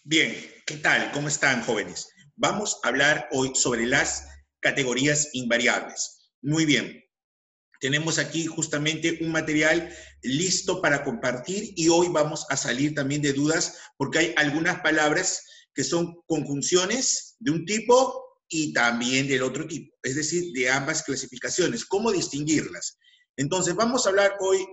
Bien, ¿qué tal? ¿Cómo están, jóvenes? Vamos a hablar hoy sobre las categorías invariables. Muy bien, tenemos aquí justamente un material listo para compartir y hoy vamos a salir también de dudas porque hay algunas palabras que son conjunciones de un tipo y también del otro tipo, es decir, de ambas clasificaciones. ¿Cómo distinguirlas? Entonces, vamos a hablar hoy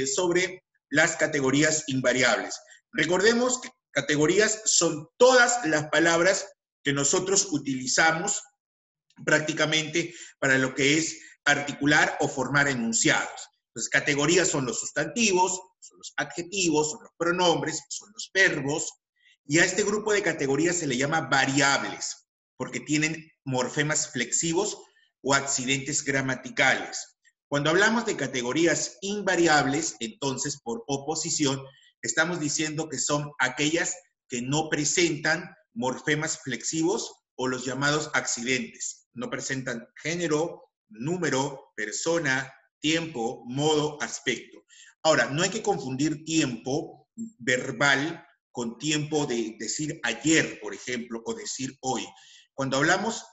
sobre las categorías invariables. Recordemos que categorías son todas las palabras que nosotros utilizamos prácticamente para lo que es articular o formar enunciados. Entonces, categorías son los sustantivos, son los adjetivos, son los pronombres, son los verbos, y a este grupo de categorías se le llama variables, porque tienen morfemas flexivos o accidentes gramaticales. Cuando hablamos de categorías invariables, entonces, por oposición, estamos diciendo que son aquellas que no presentan morfemas flexivos o los llamados accidentes. No presentan género, número, persona, tiempo, modo, aspecto. Ahora, no hay que confundir tiempo verbal con tiempo de decir ayer, por ejemplo, o decir hoy. Cuando hablamos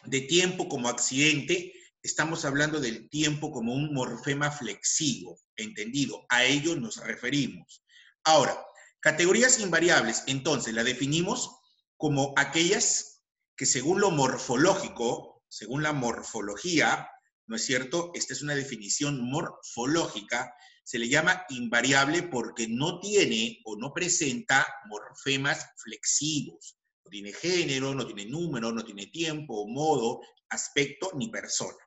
de tiempo como accidente, estamos hablando del tiempo como un morfema flexivo, ¿entendido? A ello nos referimos. Ahora, categorías invariables, entonces, la definimos como aquellas que según lo morfológico, según la morfología, ¿no es cierto? Esta es una definición morfológica, se le llama invariable porque no tiene o no presenta morfemas flexivos. No tiene género, no tiene número, no tiene tiempo, modo, aspecto, ni persona.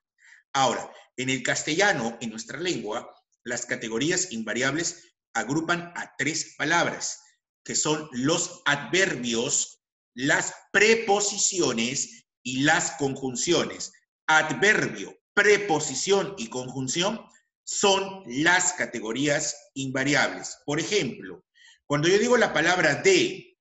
Ahora, en el castellano, en nuestra lengua, las categorías invariables agrupan a tres palabras, que son los adverbios, las preposiciones y las conjunciones. Adverbio, preposición y conjunción son las categorías invariables. Por ejemplo, cuando yo digo la palabra de,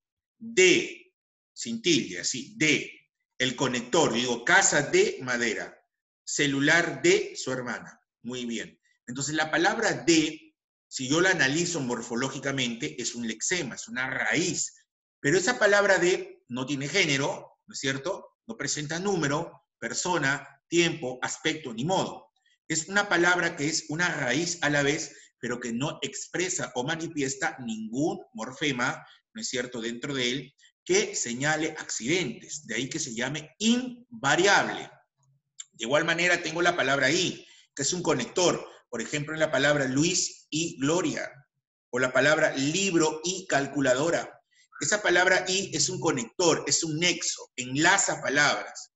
sin tilde, así, de, el conector, yo digo casa de madera, celular de su hermana. Muy bien. Entonces, la palabra de, si yo la analizo morfológicamente, es un lexema, es una raíz. Pero esa palabra de no tiene género, ¿no es cierto? No presenta número, persona, tiempo, aspecto ni modo. Es una palabra que es una raíz a la vez, pero que no expresa o manifiesta ningún morfema, ¿no es cierto?, dentro de él, que señale accidentes. De ahí que se llame invariable. De igual manera tengo la palabra y, que es un conector. Por ejemplo, en la palabra Luis y Gloria, o la palabra libro y calculadora. Esa palabra y es un conector, es un nexo, enlaza palabras.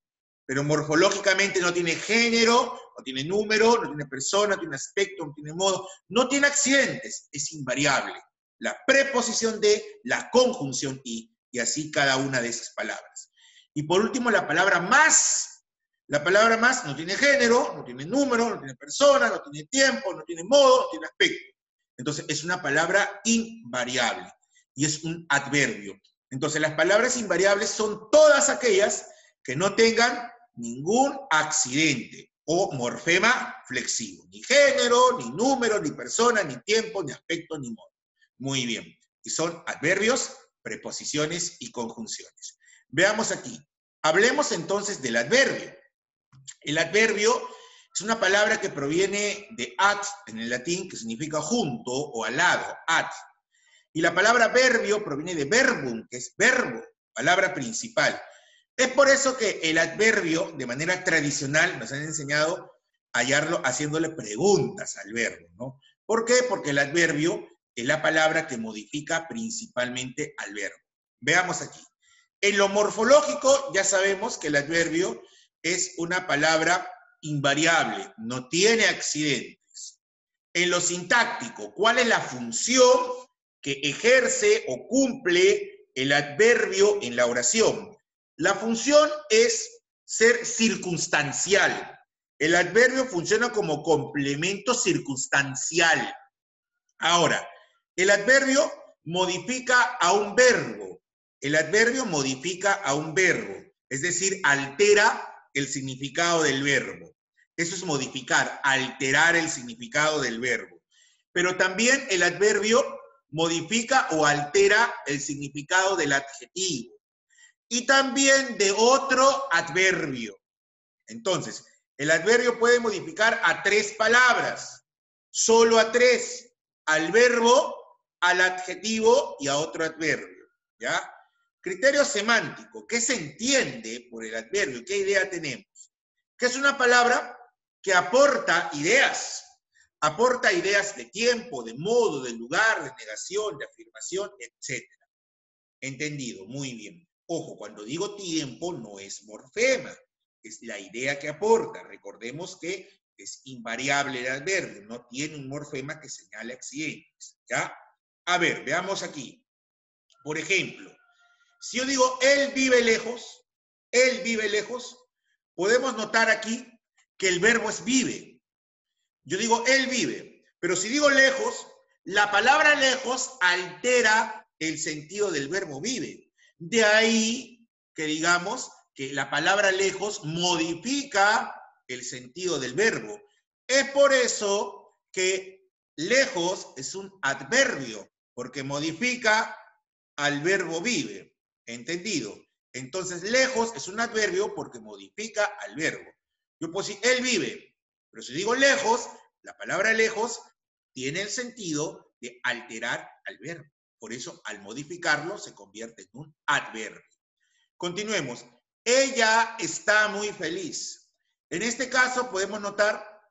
Pero morfológicamente no tiene género, no tiene número, no tiene persona, no tiene aspecto, no tiene modo, no tiene accidentes, es invariable. La preposición de, la conjunción y así cada una de esas palabras. Y por último, la palabra más. La palabra más no tiene género, no tiene número, no tiene persona, no tiene tiempo, no tiene modo, no tiene aspecto. Entonces, es una palabra invariable y es un adverbio. Entonces, las palabras invariables son todas aquellas que no tengan ningún accidente o morfema flexivo. Ni género, ni número, ni persona, ni tiempo, ni aspecto, ni modo. Muy bien. Y son adverbios, preposiciones y conjunciones. Veamos aquí. Hablemos entonces del adverbio. El adverbio es una palabra que proviene de ad, en el latín, que significa junto o al lado, ad. Y la palabra verbio proviene de verbum, que es verbo, palabra principal. Es por eso que el adverbio, de manera tradicional, nos han enseñado a hallarlo haciéndole preguntas al verbo, ¿no? ¿Por qué? Porque el adverbio es la palabra que modifica principalmente al verbo. Veamos aquí. En lo morfológico ya sabemos que el adverbio es una palabra invariable, no tiene accidentes. En lo sintáctico, ¿cuál es la función que ejerce o cumple el adverbio en la oración? La función es ser circunstancial. El adverbio funciona como complemento circunstancial. Ahora, el adverbio modifica a un verbo. El adverbio modifica a un verbo, es decir, altera el significado del verbo. Eso es modificar, alterar el significado del verbo. Pero también el adverbio modifica o altera el significado del adjetivo. Y también de otro adverbio. Entonces, el adverbio puede modificar a 3 palabras, solo a 3, al verbo, al adjetivo y a otro adverbio, ¿ya? Criterio semántico, ¿qué se entiende por el adverbio? ¿Qué idea tenemos? Que es una palabra que aporta ideas de tiempo, de modo, de lugar, de negación, de afirmación, etc. ¿Entendido? Muy bien. Ojo, cuando digo tiempo no es morfema, es la idea que aporta. Recordemos que es invariable el adverbio, no tiene un morfema que señale accidentes, ¿ya? A ver, veamos aquí. Por ejemplo, si yo digo él vive lejos, podemos notar aquí que el verbo es vive. Yo digo él vive, pero si digo lejos, la palabra lejos altera el sentido del verbo vive. De ahí que digamos que la palabra lejos modifica el sentido del verbo. Es por eso que lejos es un adverbio, porque modifica al verbo vive. ¿Entendido? Entonces, lejos es un adverbio porque modifica al verbo. Yo puedo decir, él vive, pero si digo lejos, la palabra lejos tiene el sentido de alterar al verbo. Por eso, al modificarlo, se convierte en un adverbio. Continuemos. Ella está muy feliz. En este caso, podemos notar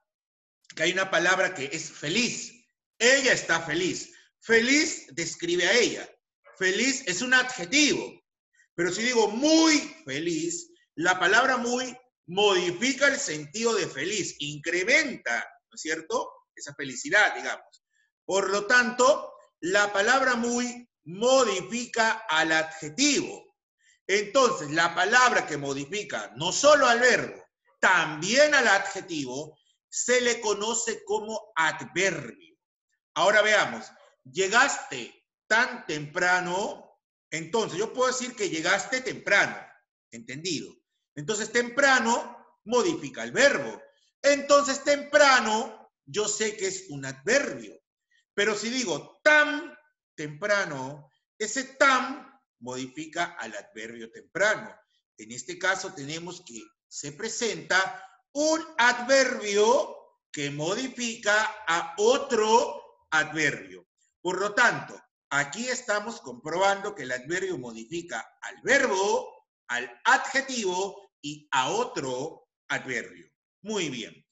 que hay una palabra que es feliz. Ella está feliz. Feliz describe a ella. Feliz es un adjetivo. Pero si digo muy feliz, la palabra muy modifica el sentido de feliz, incrementa, ¿no es cierto?, esa felicidad, digamos. Por lo tanto, la palabra muy modifica al adjetivo. Entonces, la palabra que modifica no solo al verbo, también al adjetivo, se le conoce como adverbio. Ahora veamos, llegaste tan temprano. Entonces, yo puedo decir que llegaste temprano, ¿entendido? Entonces, temprano modifica el verbo. Entonces, temprano, yo sé que es un adverbio. Pero si digo tan temprano, ese tan modifica al adverbio temprano. En este caso, tenemos que se presenta un adverbio que modifica a otro adverbio. Por lo tanto, aquí estamos comprobando que el adverbio modifica al verbo, al adjetivo y a otro adverbio. Muy bien.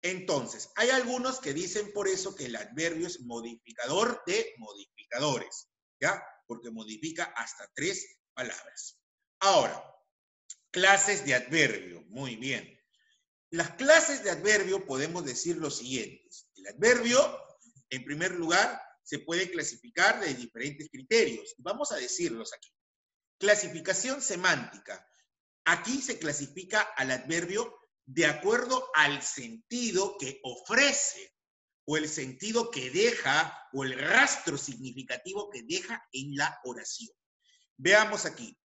Entonces, hay algunos que dicen por eso que el adverbio es modificador de modificadores, ¿ya? Porque modifica hasta 3 palabras. Ahora, clases de adverbio. Muy bien. Las clases de adverbio podemos decir lo siguiente. El adverbio, en primer lugar, se puede clasificar de diferentes criterios. Vamos a decirlos aquí. Clasificación semántica. Aquí se clasifica al adverbio de acuerdo al sentido que ofrece, o el sentido que deja, o el rastro significativo que deja en la oración. Veamos aquí.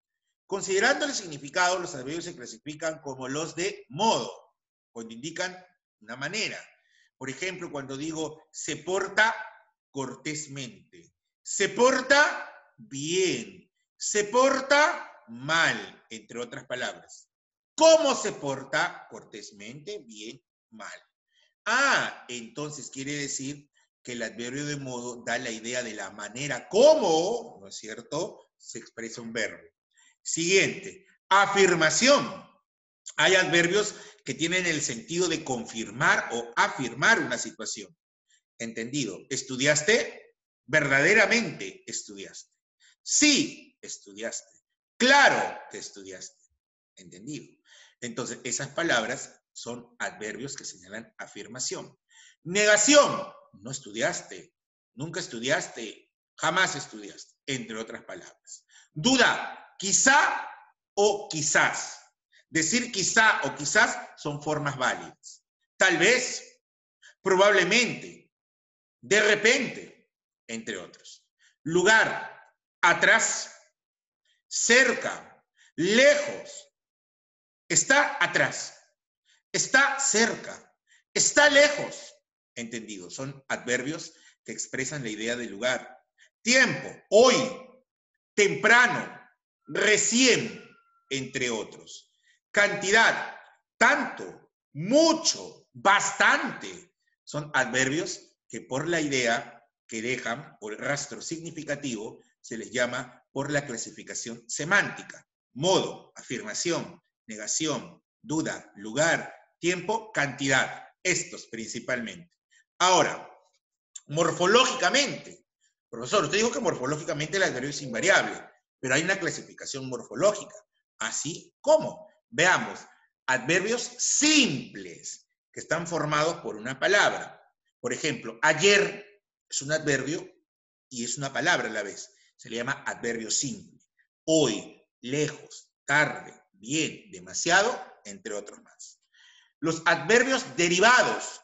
Considerando el significado, los adverbios se clasifican como los de modo, cuando indican una manera. Por ejemplo, cuando digo se porta cortésmente, se porta bien, se porta mal, entre otras palabras. ¿Cómo se porta? Cortésmente, bien, mal. Ah, entonces quiere decir que el adverbio de modo da la idea de la manera como, ¿no es cierto?, se expresa un verbo. Siguiente, afirmación. Hay adverbios que tienen el sentido de confirmar o afirmar una situación. ¿Entendido? ¿Estudiaste? Verdaderamente estudiaste. Sí, estudiaste. Claro que estudiaste. ¿Entendido? Entonces, esas palabras son adverbios que señalan afirmación. Negación. No estudiaste. Nunca estudiaste. Jamás estudiaste. Entre otras palabras. Duda. Quizá o quizás. Decir quizá o quizás son formas válidas. Tal vez. Probablemente. De repente. Entre otros. Lugar. Atrás. Cerca. Lejos. Está atrás, está cerca, está lejos. ¿Entendido? Son adverbios que expresan la idea de lugar. tiempo, hoy, temprano, recién, entre otros. Cantidad, tanto, mucho, bastante, son adverbios que por la idea que dejan, por el rastro significativo, se les llama por la clasificación semántica. Modo, afirmación, negación, duda, lugar, tiempo, cantidad. Estos principalmente. Ahora, morfológicamente, profesor, usted dijo que morfológicamente el adverbio es invariable, pero hay una clasificación morfológica. ¿Así cómo? Veamos, adverbios simples que están formados por una palabra. Por ejemplo, ayer es un adverbio y es una palabra a la vez. Se le llama adverbio simple. Hoy, lejos, tarde, bien, demasiado, entre otros más. Los adverbios derivados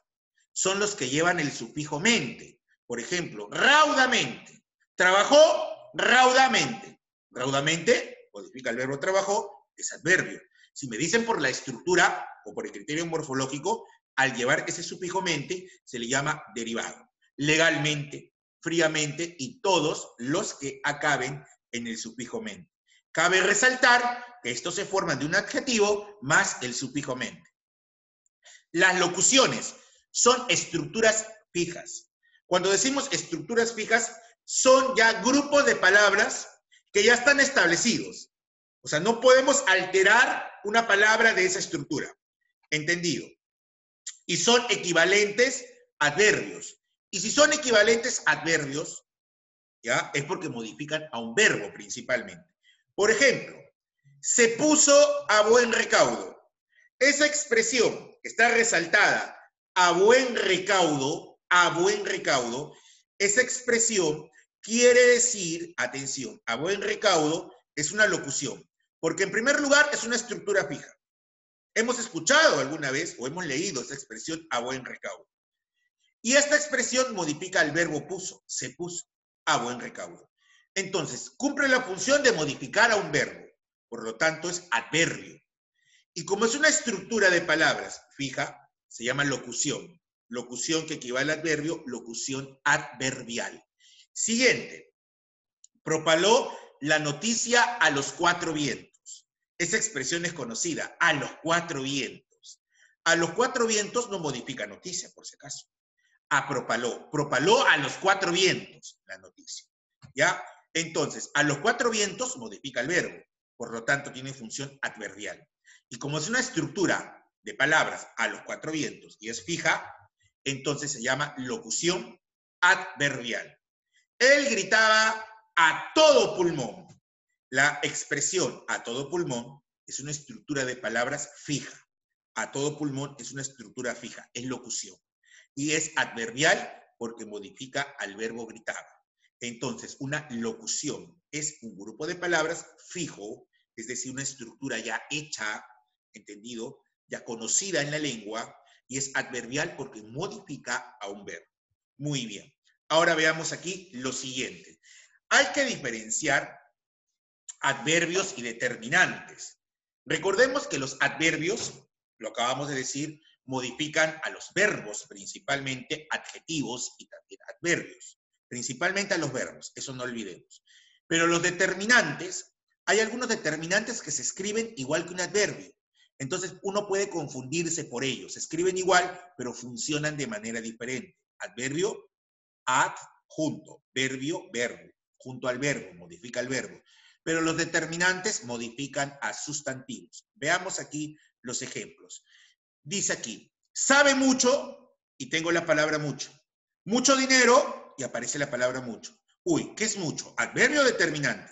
son los que llevan el sufijo mente. Por ejemplo, raudamente. Trabajó raudamente. Raudamente modifica el verbo trabajó, es adverbio. Si me dicen por la estructura o por el criterio morfológico, al llevar ese sufijo mente se le llama derivado. Legalmente, fríamente y todos los que acaben en el sufijo mente. Cabe resaltar que estos se forman de un adjetivo más el sufijo mente. Las locuciones son estructuras fijas. Cuando decimos estructuras fijas, son ya grupos de palabras que ya están establecidos. O sea, no podemos alterar una palabra de esa estructura. ¿Entendido? Y son equivalentes adverbios. Y si son equivalentes adverbios, ¿ya? Es porque modifican a un verbo principalmente. Por ejemplo, se puso a buen recaudo. Esa expresión que está resaltada, a buen recaudo, esa expresión quiere decir, atención, a buen recaudo es una locución, porque en primer lugar es una estructura fija. Hemos escuchado alguna vez o hemos leído esa expresión a buen recaudo. Y esta expresión modifica el verbo puso, se puso, a buen recaudo. Entonces, cumple la función de modificar a un verbo, por lo tanto es adverbio. Y como es una estructura de palabras fija, se llama locución. Locución que equivale al adverbio, locución adverbial. Siguiente. Propaló la noticia a los cuatro vientos. Esa expresión es conocida, a los cuatro vientos. A los cuatro vientos no modifica noticia, por si acaso. A propaló. Propaló a los cuatro vientos la noticia. ¿Ya? Entonces, a los cuatro vientos modifica el verbo. Por lo tanto, tiene función adverbial. Y como es una estructura de palabras a los cuatro vientos y es fija, entonces se llama locución adverbial. Él gritaba a todo pulmón. La expresión a todo pulmón es una estructura de palabras fija. A todo pulmón es una estructura fija, es locución. Y es adverbial porque modifica al verbo gritaba. Entonces, una locución es un grupo de palabras fijo, es decir, una estructura ya hecha, entendido, ya conocida en la lengua, y es adverbial porque modifica a un verbo. Muy bien. Ahora veamos aquí lo siguiente. Hay que diferenciar adverbios y determinantes. Recordemos que los adverbios, lo acabamos de decir, modifican a los verbos, principalmente adjetivos y también adverbios. Principalmente a los verbos, eso no olvidemos. Pero los determinantes, hay algunos determinantes que se escriben igual que un adverbio. Entonces uno puede confundirse por ellos. Se escriben igual, pero funcionan de manera diferente. Adverbio, adjunto. Verbio, verbo. Junto al verbo, modifica el verbo. Pero los determinantes modifican a sustantivos. Veamos aquí los ejemplos. Dice aquí, sabe mucho, y tengo la palabra mucho. Mucho dinero, y aparece la palabra mucho. Uy, ¿qué es mucho? ¿Adverbio o determinante?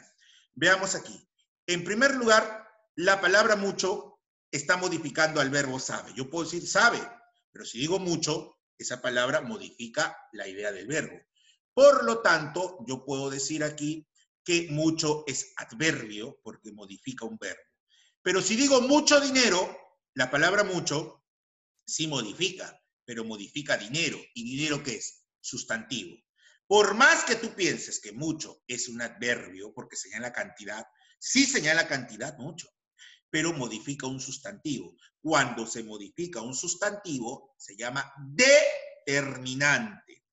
Veamos aquí. En primer lugar, la palabra mucho está modificando al verbo sabe. Yo puedo decir sabe, pero si digo mucho, esa palabra modifica la idea del verbo. Por lo tanto, yo puedo decir aquí que mucho es adverbio porque modifica un verbo. Pero si digo mucho dinero, la palabra mucho sí modifica, pero modifica dinero. ¿Y dinero qué es? Sustantivo. Por más que tú pienses que mucho es un adverbio porque señala cantidad, sí señala cantidad mucho, pero modifica un sustantivo. Cuando se modifica un sustantivo, se llama determinante.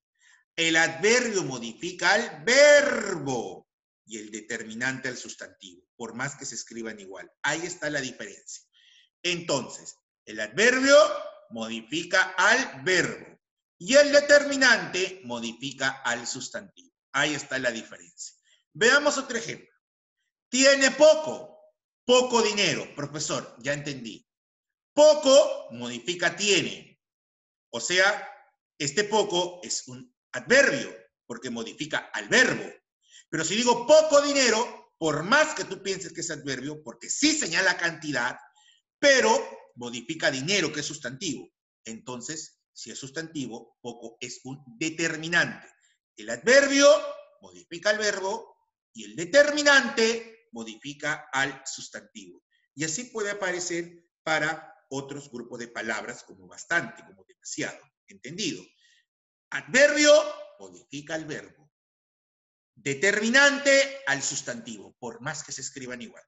El adverbio modifica al verbo y el determinante al sustantivo, por más que se escriban igual. Ahí está la diferencia. Entonces, el adverbio modifica al verbo y el determinante modifica al sustantivo. Ahí está la diferencia. Veamos otro ejemplo. Tiene poco, poco dinero. Profesor, ya entendí. Poco modifica tiene. O sea, este poco es un adverbio porque modifica al verbo. Pero si digo poco dinero, por más que tú pienses que es adverbio, porque sí señala cantidad, pero modifica dinero, que es sustantivo. Entonces, si es sustantivo, poco es un determinante. El adverbio modifica al verbo y el determinante modifica al sustantivo. Y así puede aparecer para otros grupos de palabras como bastante, como demasiado. ¿Entendido? Adverbio modifica al verbo. Determinante al sustantivo, por más que se escriban igual,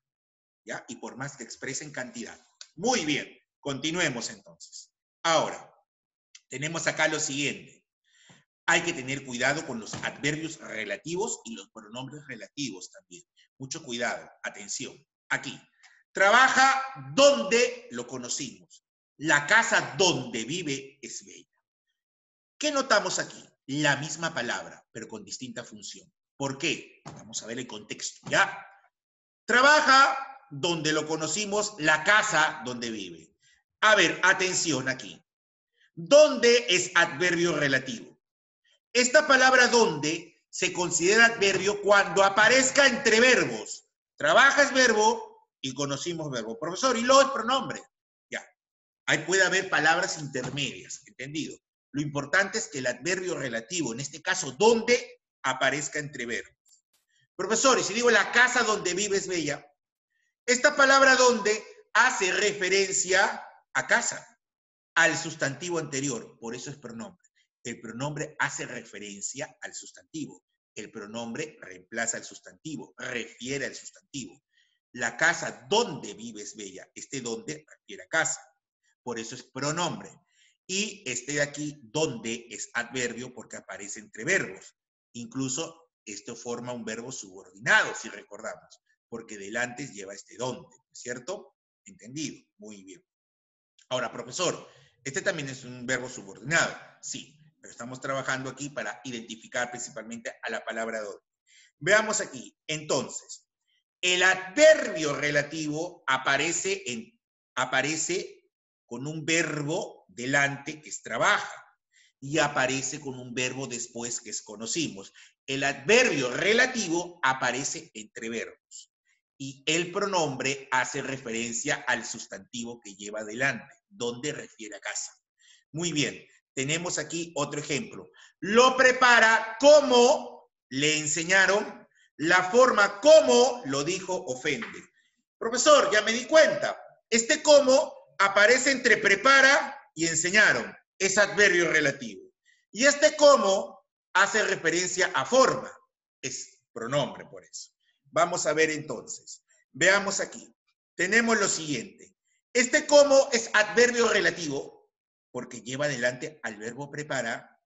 ¿ya? Y por más que expresen cantidad. Muy bien, continuemos entonces. Ahora, tenemos acá lo siguiente. Hay que tener cuidado con los adverbios relativos y los pronombres relativos también. Mucho cuidado, atención. Aquí, trabaja donde lo conocimos. La casa donde vive es bella. ¿Qué notamos aquí? La misma palabra, pero con distinta función. ¿Por qué? Vamos a ver el contexto, ¿ya? Trabaja donde lo conocimos, la casa donde vive. A ver, atención aquí. ¿Dónde es adverbio relativo? Esta palabra donde se considera adverbio cuando aparezca entre verbos. Trabaja es verbo y conocimos verbo. Profesor, y lo es pronombre. Ya. Ahí puede haber palabras intermedias, ¿entendido? Lo importante es que el adverbio relativo, en este caso, donde aparezca entre verbos. Profesor, y si digo la casa donde vive es bella, esta palabra donde hace referencia a casa, al sustantivo anterior, por eso es pronombre. El pronombre hace referencia al sustantivo. El pronombre reemplaza al sustantivo, refiere al sustantivo. La casa donde vive es bella. Este donde refiere a casa. Por eso es pronombre. Y este de aquí, donde, es adverbio porque aparece entre verbos. Incluso esto forma un verbo subordinado, si recordamos, porque delante lleva este donde, ¿cierto? ¿Entendido? Muy bien. Ahora, profesor, este también es un verbo subordinado. Sí, pero estamos trabajando aquí para identificar principalmente a la palabra donde. Veamos aquí. Entonces, el adverbio relativo aparece con un verbo delante que es trabaja y aparece con un verbo después que es conocimos. El adverbio relativo aparece entre verbos y el pronombre hace referencia al sustantivo que lleva delante, donde refiere a casa. Muy bien, tenemos aquí otro ejemplo. Lo prepara como le enseñaron, la forma como lo dijo ofende. Profesor, ya me di cuenta. Este como aparece entre prepara y enseñaron. Es adverbio relativo. Y este como hace referencia a forma. Es pronombre por eso. Vamos a ver entonces. Veamos aquí. Tenemos lo siguiente. Este como es adverbio relativo porque lleva adelante al verbo prepara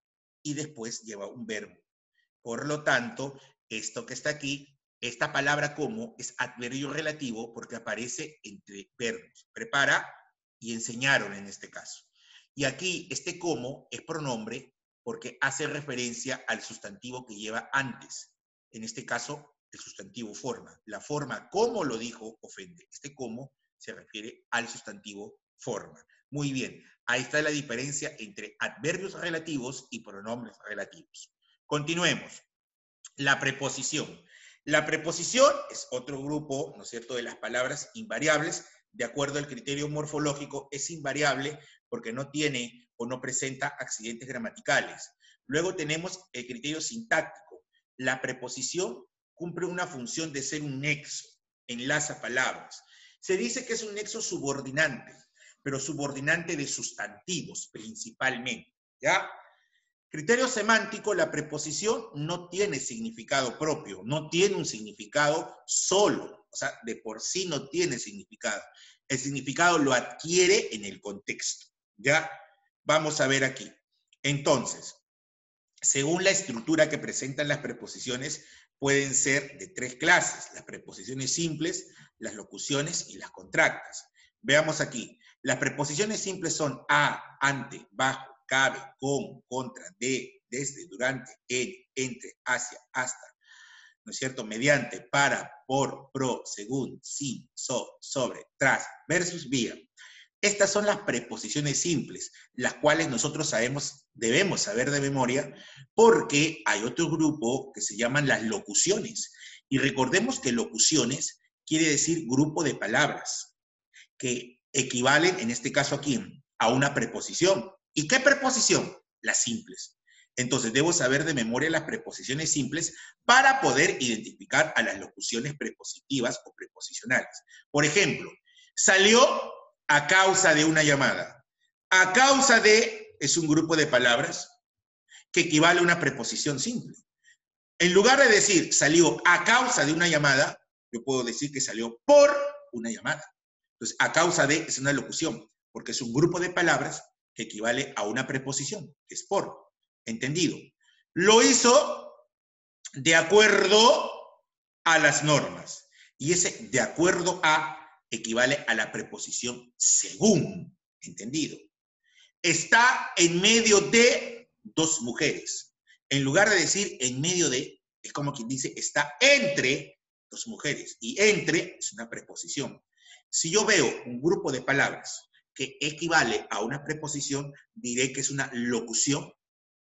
y después lleva un verbo. Por lo tanto, esto que está aquí, esta palabra como es adverbio relativo porque aparece entre verbos. Prepara y enseñaron en este caso. Y aquí este como es pronombre porque hace referencia al sustantivo que lleva antes. En este caso, el sustantivo forma. La forma como lo dijo ofende. Este como se refiere al sustantivo forma. Muy bien, ahí está la diferencia entre adverbios relativos y pronombres relativos. Continuemos. La preposición. La preposición es otro grupo, ¿no es cierto?, de las palabras invariables. De acuerdo al criterio morfológico, es invariable porque no tiene o no presenta accidentes gramaticales. Luego tenemos el criterio sintáctico. La preposición cumple una función de ser un nexo, enlaza palabras. Se dice que es un nexo subordinante, pero subordinante de sustantivos principalmente, ¿ya? Criterio semántico, la preposición no tiene significado propio, no tiene un significado solo, o sea, de por sí no tiene significado. El significado lo adquiere en el contexto, ¿ya? Vamos a ver aquí. Entonces, según la estructura que presentan las preposiciones, pueden ser de 3 clases: las preposiciones simples, las locuciones y las contractas. Veamos aquí. Las preposiciones simples son a, ante, bajo, cabe, con, contra, de, desde, durante, en, entre, hacia, hasta, ¿no es cierto? Mediante, para, por, pro, según, sin, sobre, tras, versus, vía. Estas son las preposiciones simples, las cuales nosotros debemos saber de memoria, porque hay otro grupo que se llaman las locuciones. Y recordemos que locuciones quiere decir grupo de palabras, que equivalen, en este caso aquí, a una preposición. ¿Y qué preposición? Las simples. Entonces, debo saber de memoria las preposiciones simples para poder identificar a las locuciones prepositivas o preposicionales. Por ejemplo, salió a causa de una llamada. A causa de es un grupo de palabras que equivale a una preposición simple. En lugar de decir salió a causa de una llamada, yo puedo decir que salió por una llamada. Entonces, a causa de es una locución, porque es un grupo de palabras que equivale a una preposición, que es por. ¿Entendido? Lo hizo de acuerdo a las normas. Y ese de acuerdo a equivale a la preposición según. ¿Entendido? Está en medio de 2 mujeres. En lugar de decir en medio de, es como quien dice está entre 2 mujeres. Y entre es una preposición. Si yo veo un grupo de palabras que equivale a una preposición, diré que es una locución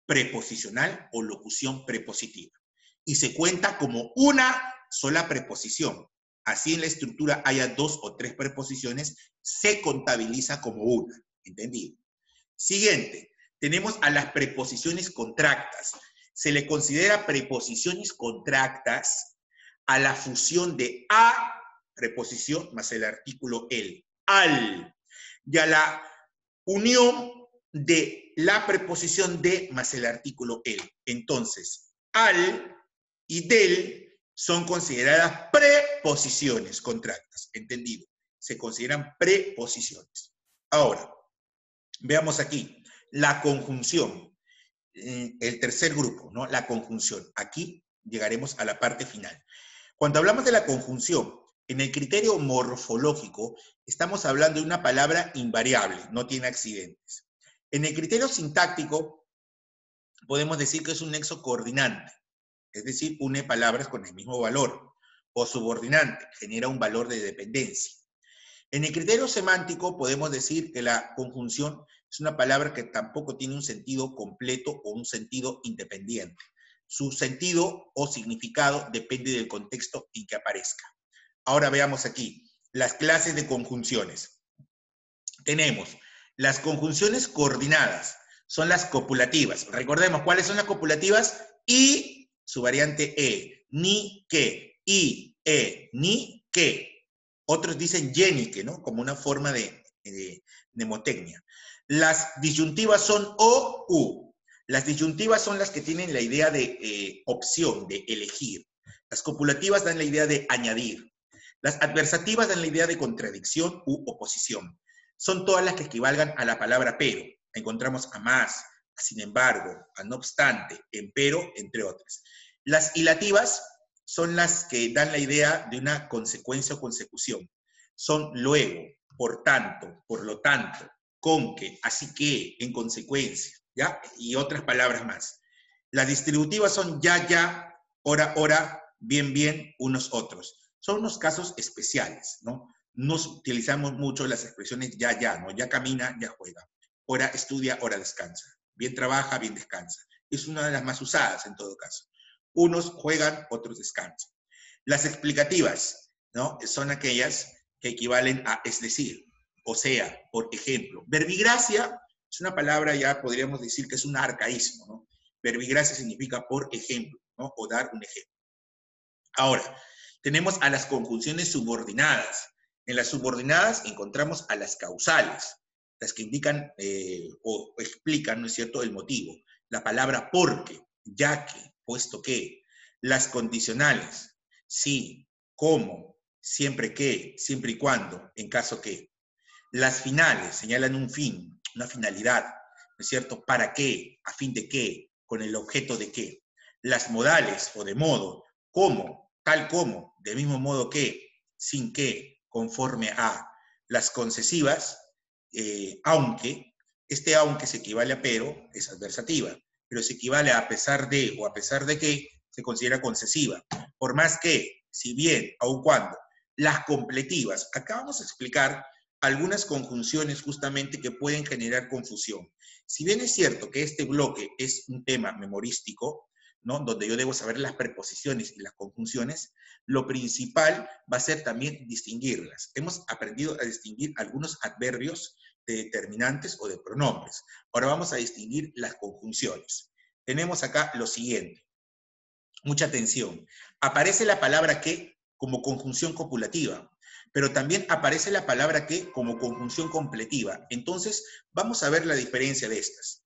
preposicional o locución prepositiva. Y se cuenta como una sola preposición. Así en la estructura haya 2 o 3 preposiciones, se contabiliza como una. ¿Entendido? Siguiente, tenemos a las preposiciones contractas. Se le considera preposiciones contractas a la fusión de a, preposición, más el artículo el, al, y a la unión de la preposición de más el artículo el. Entonces, al y del son consideradas preposiciones contractas. ¿Entendido? Se consideran preposiciones. Ahora, veamos aquí, la conjunción, el tercer grupo, ¿no? La conjunción. Aquí llegaremos a la parte final. Cuando hablamos de la conjunción, en el criterio morfológico, estamos hablando de una palabra invariable, no tiene accidentes. En el criterio sintáctico, podemos decir que es un nexo coordinante, es decir, une palabras con el mismo valor, o subordinante, genera un valor de dependencia. En el criterio semántico podemos decir que la conjunción es una palabra que tampoco tiene un sentido completo o un sentido independiente. Su sentido o significado depende del contexto en que aparezca. Ahora veamos aquí las clases de conjunciones. Tenemos las conjunciones coordinadas, son las copulativas. Recordemos, ¿cuáles son las copulativas? Y su variante e, ni, que, y, ni, que. Otros dicen yenique, ¿no? Como una forma de mnemotecnia. Las disyuntivas son o, u. Las disyuntivas son las que tienen la idea de opción, de elegir. Las copulativas dan la idea de añadir. Las adversativas dan la idea de contradicción u oposición. Son todas las que equivalgan a la palabra pero. Encontramos a más, a sin embargo, a no obstante, empero, entre otras. Las hilativas son las que dan la idea de una consecuencia o consecución. Son luego, por tanto, por lo tanto, con que, así que, en consecuencia, ¿ya? Y otras palabras más. Las distributivas son ya, ya, hora, hora, bien, bien, unos otros. Son unos casos especiales, ¿no? No utilizamos mucho las expresiones ya, ya, ¿no? Ya camina, ya juega. Hora estudia, hora descansa. Bien trabaja, bien descansa. Es una de las más usadas en todo caso. Unos juegan, otros descansan. Las explicativas, ¿no? Son aquellas que equivalen a es decir, o sea, por ejemplo. Verbigracia es una palabra, ya podríamos decir que es un arcaísmo, ¿no? Verbigracia significa por ejemplo, ¿no? O dar un ejemplo. Ahora, tenemos a las conjunciones subordinadas. En las subordinadas encontramos a las causales, las que indican o explican, ¿no es cierto?, el motivo. La palabra porque, ya que, puesto que. Las condicionales, sí, cómo, siempre que, siempre y cuando, en caso que. Las finales señalan un fin, una finalidad, ¿no es cierto?, para qué, a fin de qué, con el objeto de qué. Las modales o de modo, como, tal como, del mismo modo que, sin que, conforme a. Las concesivas, aunque, este aunque se equivale a pero, es adversativa, pero se equivale a pesar de o a pesar de que, se considera concesiva. Por más que, si bien, aun cuando, las completivas, acá vamos a explicar algunas conjunciones justamente que pueden generar confusión. Si bien es cierto que este bloque es un tema memorístico, ¿no? Donde yo debo saber las preposiciones y las conjunciones, lo principal va a ser también distinguirlas. Hemos aprendido a distinguir algunos adverbios de determinantes o de pronombres. Ahora vamos a distinguir las conjunciones. Tenemos acá lo siguiente. Mucha atención. Aparece la palabra que como conjunción copulativa, pero también aparece la palabra que como conjunción completiva. Entonces, vamos a ver la diferencia de estas.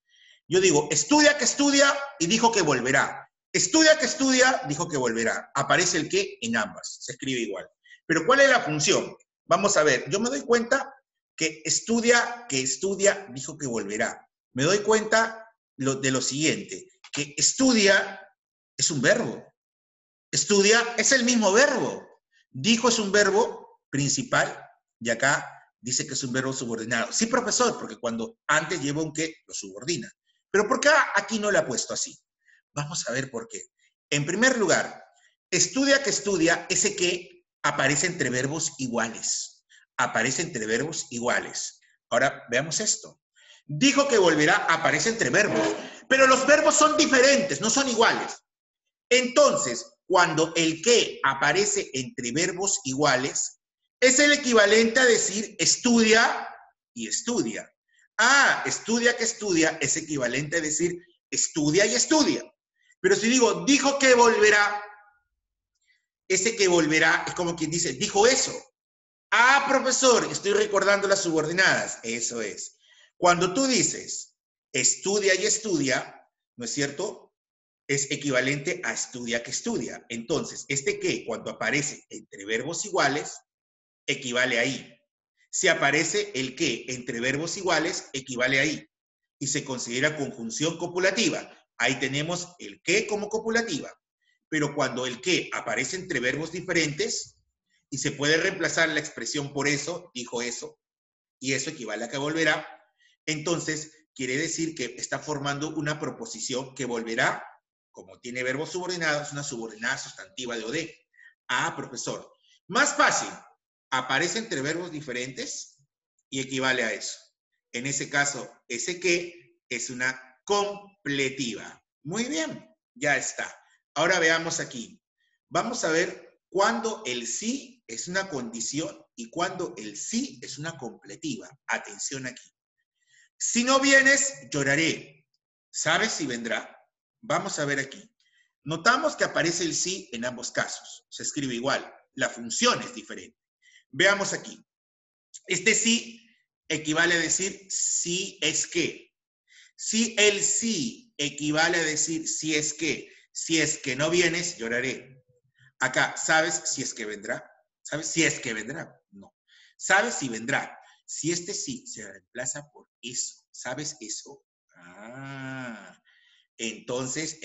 Yo digo, estudia que estudia y dijo que volverá. Estudia que estudia, dijo que volverá. Aparece el que en ambas, se escribe igual. Pero ¿cuál es la función? Vamos a ver, yo me doy cuenta que estudia, dijo que volverá. Me doy cuenta de lo siguiente, que estudia es un verbo. Estudia es el mismo verbo. Dijo es un verbo principal y acá dice que es un verbo subordinado. Sí, profesor, porque cuando antes lleva un que, lo subordina. Pero ¿por qué aquí no lo ha puesto así? Vamos a ver por qué. En primer lugar, estudia que estudia, ese que aparece entre verbos iguales. Aparece entre verbos iguales. Ahora, veamos esto. Dijo que volverá, aparece entre verbos. Pero los verbos son diferentes, no son iguales. Entonces, cuando el que aparece entre verbos iguales, es el equivalente a decir estudia y estudia. Ah, estudia que estudia es equivalente a decir estudia y estudia. Pero si digo, dijo que volverá, ese que volverá es como quien dice, dijo eso. Ah, profesor, estoy recordando las subordinadas. Eso es. Cuando tú dices estudia y estudia, ¿no es cierto?, es equivalente a estudia que estudia. Entonces, este que, cuando aparece entre verbos iguales, equivale ahí. Si aparece el que entre verbos iguales, equivale ahí. Y se considera conjunción copulativa. Ahí tenemos el que como copulativa. Pero cuando el que aparece entre verbos diferentes, y se puede reemplazar la expresión por eso, dijo eso, y eso equivale a que volverá, entonces quiere decir que está formando una proposición que volverá. Como tiene verbos subordinados, una subordinada sustantiva de OD. Ah, profesor. Más fácil. Aparece entre verbos diferentes y equivale a eso. En ese caso, ese que es una completiva. Muy bien, ya está. Ahora veamos aquí. Vamos a ver cuándo el sí es una condición y cuándo el sí es una completiva. Atención aquí. Si no vienes, lloraré. ¿Sabes si vendrá? Vamos a ver aquí. Notamos que aparece el sí en ambos casos. Se escribe igual. La función es diferente. Veamos aquí. Este sí equivale a decir si es que. Si el sí equivale a decir si es que no vienes, lloraré. Acá, ¿sabes si es que vendrá? ¿Sabes si es que vendrá? No. ¿Sabes si vendrá? Si este sí se reemplaza por eso. ¿Sabes eso? Ah. Entonces,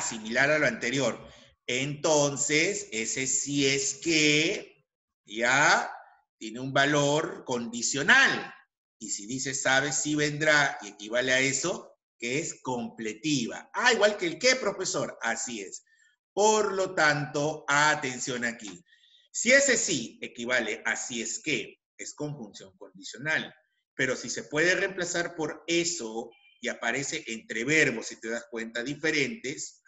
similar a lo anterior. Entonces, ese sí es que ya tiene un valor condicional. Y si dice sabes si vendrá y equivale a eso, que es completiva. Ah, igual que el qué, profesor. Así es. Por lo tanto, atención aquí. Si ese sí equivale a si es que, es conjunción condicional. Pero si se puede reemplazar por eso y aparece entre verbos, si te das cuenta, diferentes,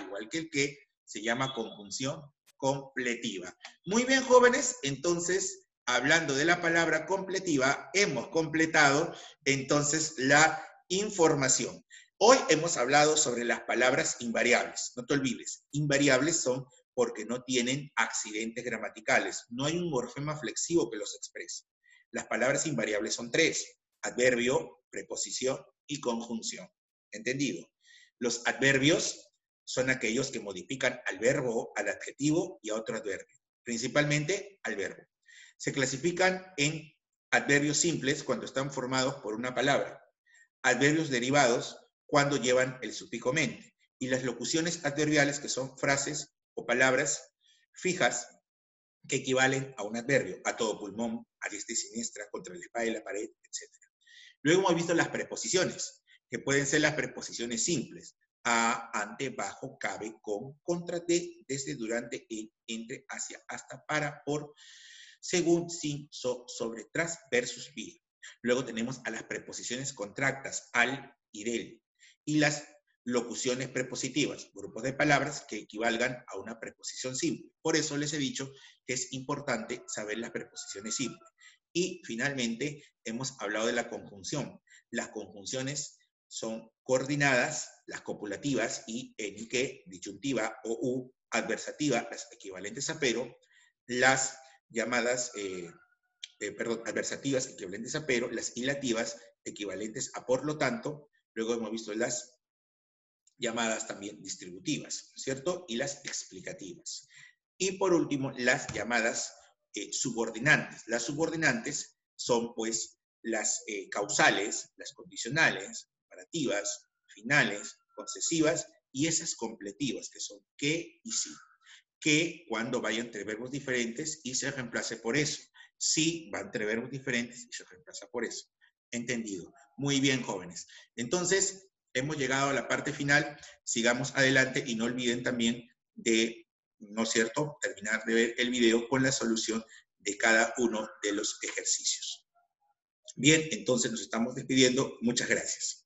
igual que el que, se llama conjunción completiva. Muy bien, jóvenes, entonces, hablando de la palabra completiva, hemos completado entonces la información. Hoy hemos hablado sobre las palabras invariables. No te olvides, invariables son porque no tienen accidentes gramaticales. No hay un morfema flexivo que los exprese. Las palabras invariables son tres: adverbio, preposición y conjunción. ¿Entendido? Los adverbios son aquellos que modifican al verbo, al adjetivo y a otro adverbio. Principalmente al verbo. Se clasifican en adverbios simples cuando están formados por una palabra. Adverbios derivados cuando llevan el sufijo mente. Y las locuciones adverbiales, que son frases o palabras fijas que equivalen a un adverbio, a todo pulmón, a diestra y siniestra, contra la espalda y la pared, etc. Luego hemos visto las preposiciones, que pueden ser las preposiciones simples: a, ante, bajo, cabe, con, contra, de, desde, durante, en, entre, hacia, hasta, para, por, según, sin, so, sobre, tras, versus, vía. Luego tenemos a las preposiciones contractas, al y del, y las locuciones prepositivas, grupos de palabras que equivalgan a una preposición simple. Por eso les he dicho que es importante saber las preposiciones simples. Y finalmente hemos hablado de la conjunción. Las conjunciones son coordinadas, las copulativas, y en y que, disyuntiva o u, adversativa, las equivalentes a pero, las llamadas, adversativas equivalentes a pero, las ilativas equivalentes a por lo tanto. Luego hemos visto las llamadas también distributivas, ¿cierto? Y las explicativas. Y por último, las llamadas subordinantes. Las subordinantes son, pues, las causales, las condicionales, comparativas, finales, concesivas, y esas completivas, que son que y sí. Que cuando vaya entre verbos diferentes y se reemplace por eso. Sí va entre verbos diferentes y se reemplaza por eso. ¿Entendido? Muy bien, jóvenes. Entonces, hemos llegado a la parte final. Sigamos adelante y no olviden también de, ¿no es cierto?, terminar de ver el video con la solución de cada uno de los ejercicios. Bien, entonces nos estamos despidiendo. Muchas gracias.